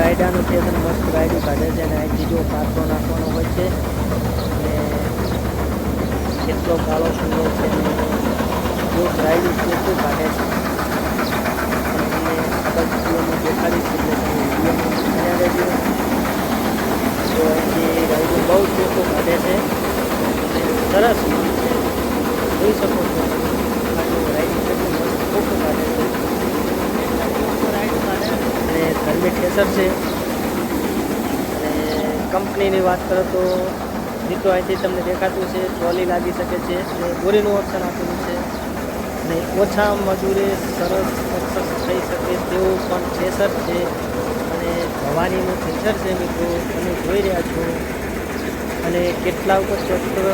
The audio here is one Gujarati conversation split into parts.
રાયડાનું છે અને મસ્ત રાયડું કાઢે છે અને અહીંથી જો પાથરો નાખવાનો હોય છે અને કેટલો કાળો સુંદર છે અને જો રાયડું કેટલું કાઢે છે અને તમને આગળ વિડીયોમાં દેખાડીશ એટલે તમે વિડીયોમાં બન્યા રહેજો. તો અહીંથી રાયડું બહુ ચોખ્ખું કાઢે છે અને સરસ જોઈ શકો છો આટલું રાયડું કેટલું મસ્ત ચોખ્ખું કાઢે છે અને ધર્મી ઠેસર છે. અને કંપનીની વાત કરો તો મિત્રો અહીંથી તમને દેખાતું છે ટ્રોલી લાગી શકે છે અને બોરીનું ઓપ્શન આપેલું છે અને ઓછા મજૂરે સરસ સક્સેસ થઈ શકે તેવું પણ ઠેસર છે અને ભવાનીનું ઠેસર છે મિત્રો તમે જોઈ રહ્યા છો. અને કેટલા ઉપર ટ્રેક્ટર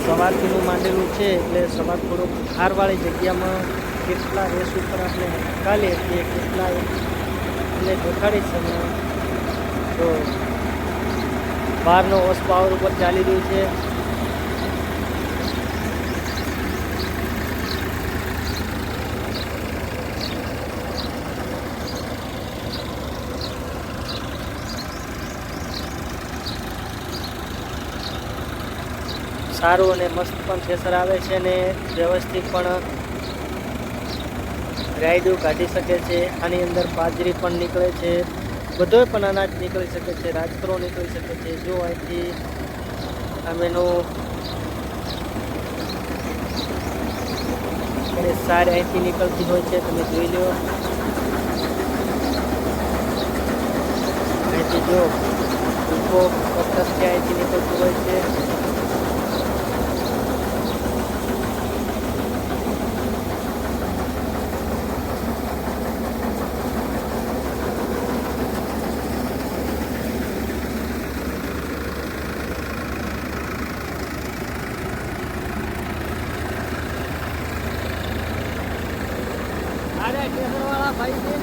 સવારથીનું માંડેલું છે એટલે સવાર થોડોક ખારવાળી જગ્યામાં કેટલા રેસ ઉપર આપણે કાઢીએ છીએ કેટલા એટલે દેખાડી છે તો 12 હોર્સ પાવર ઉપર ચાલી રહ્યું છે. સારું અને મસ્ત પણ થ્રેસર આવે છે અને વ્યવસ્થિત પણ રાયડું કાઢી શકે છે. આની અંદર બાજરી પણ નીકળે છે, બધો પણ અનાજ નીકળી શકે છે, રાજગરો નીકળી શકે છે. જો અહીંથી આમેનું સાર અહીંથી નીકળતી હોય છે, તમે જોઈ લો. અહીંથી જો ઉભો પત્તર અહીંથી નીકળતું હોય છે. ઠેસરવાળા ભાઈ છે